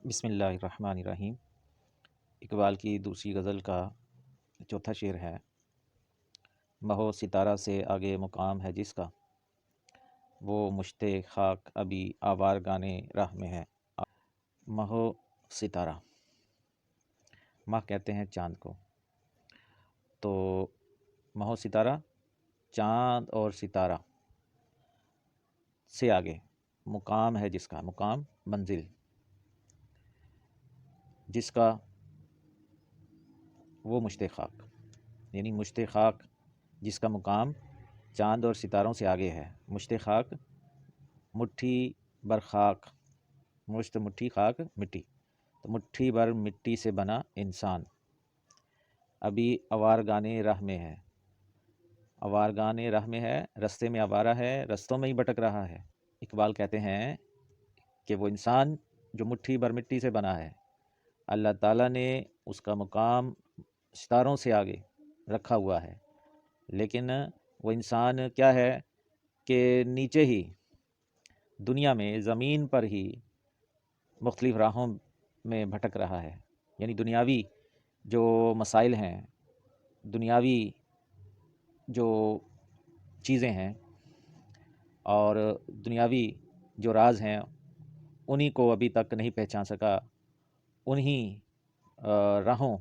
بسم اللہ الرحمن الرحیم۔ اقبال کی دوسری غزل کا چوتھا شعر ہے۔ مہو ستارہ سے آگے مقام ہے جس کا، وہ مشت خاک ابھی آوارگانے راہ میں ہے۔ مہو ستارہ، ماہ کہتے ہیں چاند کو، تو مہو ستارہ چاند اور ستارہ سے آگے مقام ہے جس کا، مقام منزل، جس کا وہ مشت خاک، یعنی مشت خاک جس کا مقام چاند اور ستاروں سے آگے ہے۔ مشت خاک، مٹھی بر خاک، مشت مٹھی، خاک مٹی، تو مٹھی بر مٹی سے بنا انسان ابھی آوارگانے راہ میں ہے۔ آوارگانے راہ میں ہے، رستے میں آوارہ ہے، رستوں میں ہی بھٹک رہا ہے۔ اقبال کہتے ہیں کہ وہ انسان جو مٹھی بر مٹی سے بنا ہے، اللہ تعالیٰ نے اس کا مقام ستاروں سے آگے رکھا ہوا ہے، لیکن وہ انسان کیا ہے کہ نیچے ہی دنیا میں، زمین پر ہی مختلف راہوں میں بھٹک رہا ہے۔ یعنی دنیاوی جو مسائل ہیں، دنیاوی جو چیزیں ہیں اور دنیاوی جو راز ہیں، انہی کو ابھی تک نہیں پہچان سکا۔ انہی راہوں،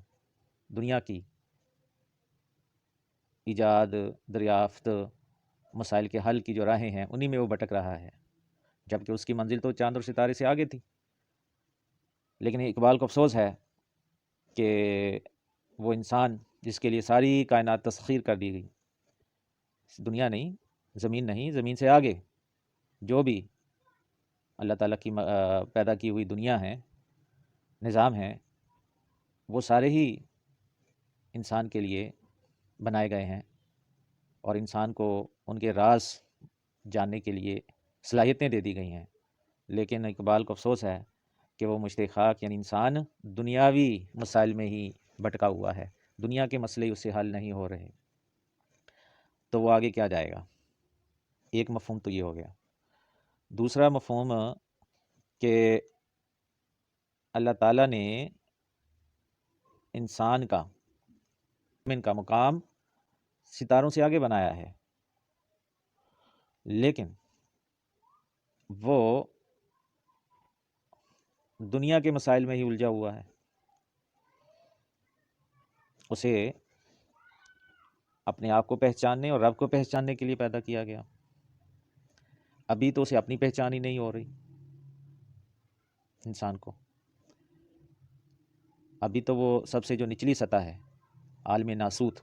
دنیا کی ایجاد، دریافت، مسائل کے حل کی جو راہیں ہیں، انہی میں وہ بھٹک رہا ہے، جبکہ اس کی منزل تو چاند اور ستارے سے آگے تھی۔ لیکن اقبال کو افسوس ہے کہ وہ انسان جس کے لیے ساری کائنات تسخیر کر دی گئی، دنیا نہیں، زمین نہیں، زمین سے آگے جو بھی اللہ تعالیٰ کی پیدا کی ہوئی دنیا ہے، نظام ہے، وہ سارے ہی انسان کے لیے بنائے گئے ہیں، اور انسان کو ان کے راز جاننے کے لیے صلاحیتیں دے دی گئی ہیں۔ لیکن اقبال کو افسوس ہے کہ وہ مشت خاک یعنی انسان دنیاوی مسائل میں ہی بھٹکا ہوا ہے، دنیا کے مسئلے اس سے حل نہیں ہو رہے، تو وہ آگے کیا جائے گا؟ ایک مفہوم تو یہ ہو گیا۔ دوسرا مفہوم کہ اللہ تعالیٰ نے انسان کا، مومن کا مقام ستاروں سے آگے بنایا ہے، لیکن وہ دنیا کے مسائل میں ہی الجھا ہوا ہے۔ اسے اپنے آپ کو پہچاننے اور رب کو پہچاننے کے لیے پیدا کیا گیا۔ ابھی تو اسے اپنی پہچان ہی نہیں ہو رہی انسان کو۔ ابھی تو وہ سب سے جو نچلی سطح ہے، عالم ناسوت،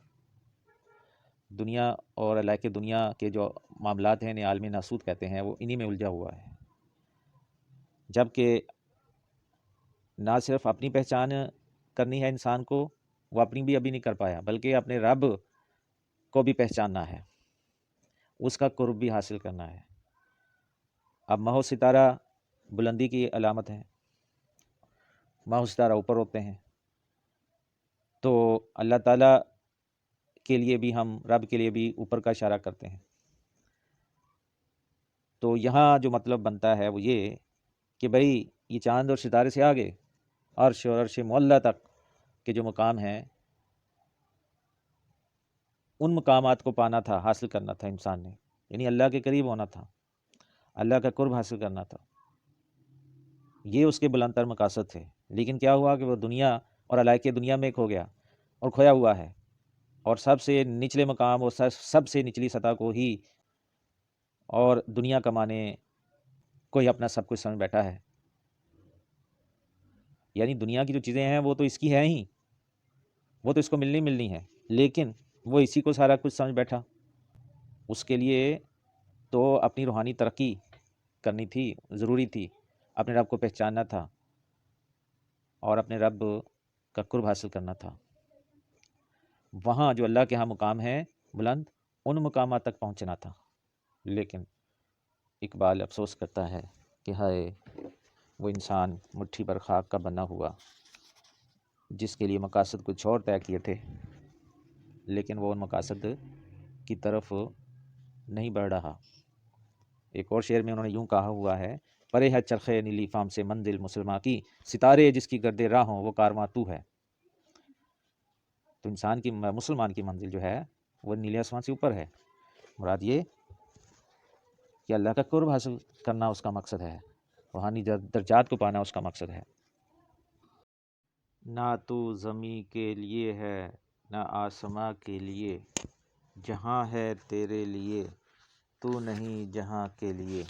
دنیا اور علیہ دنیا کے جو معاملات ہیں انہیں عالم ناسوت کہتے ہیں، وہ انہی میں الجھا ہوا ہے۔ جبکہ نہ صرف اپنی پہچان کرنی ہے انسان کو، وہ اپنی بھی ابھی نہیں کر پایا، بلکہ اپنے رب کو بھی پہچاننا ہے، اس کا قرب بھی حاصل کرنا ہے۔ اب مہو ستارہ بلندی کی علامت ہے، مہو ستارہ اوپر ہوتے ہیں، تو اللہ تعالیٰ کے لیے بھی ہم رب کے لیے بھی اوپر کا اشارہ کرتے ہیں۔ تو یہاں جو مطلب بنتا ہے وہ یہ کہ بھئی یہ چاند اور ستارے سے آگے عرش اور عرش معلیٰ تک کے جو مقام ہیں، ان مقامات کو پانا تھا، حاصل کرنا تھا انسان نے، یعنی اللہ کے قریب ہونا تھا، اللہ کا قرب حاصل کرنا تھا، یہ اس کے بلند تر مقاصد تھے۔ لیکن کیا ہوا کہ وہ دنیا اور علائق دنیا میں کھو گیا اور کھویا ہوا ہے، اور سب سے نچلے مقام اور سب سے نچلی سطح کو ہی اور دنیا کمانے کو ہی اپنا سب کچھ سمجھ بیٹھا ہے۔ یعنی دنیا کی جو چیزیں ہیں وہ تو اس کی ہیں ہی، وہ تو اس کو ملنی ہے، لیکن وہ اسی کو سارا کچھ سمجھ بیٹھا۔ اس کے لیے تو اپنی روحانی ترقی کرنی تھی، ضروری تھی، اپنے رب کو پہچاننا تھا اور اپنے رب کا قرب حاصل کرنا تھا۔ وہاں جو اللہ کے ہاں مقام ہے بلند، ان مقامات تک پہنچنا تھا۔ لیکن اقبال افسوس کرتا ہے کہ ہائے وہ انسان مٹھی پر خاک کا بنا ہوا، جس کے لیے مقاصد کچھ اور طے کیے تھے، لیکن وہ ان مقاصد کی طرف نہیں بڑھ رہا۔ ایک اور شعر میں انہوں نے یوں کہا ہوا ہے پرے ہے چرخ نیلی فام سے منزل مسلمہ کی، ستارے جس کی گرد راہ ہوں وہ کارواں تو ہے۔ تو انسان کی مسلمان کی منزل جو ہے وہ نیلے آسمان سے اوپر ہے۔ مراد یہ کہ اللہ کا قرب حاصل کرنا اس کا مقصد ہے، روحانی درجات کو پانا اس کا مقصد ہے۔ نہ تو زمیں کے لیے ہے نہ آسماں کے لیے، جہاں ہے تیرے لیے تو نہیں جہاں کے لیے۔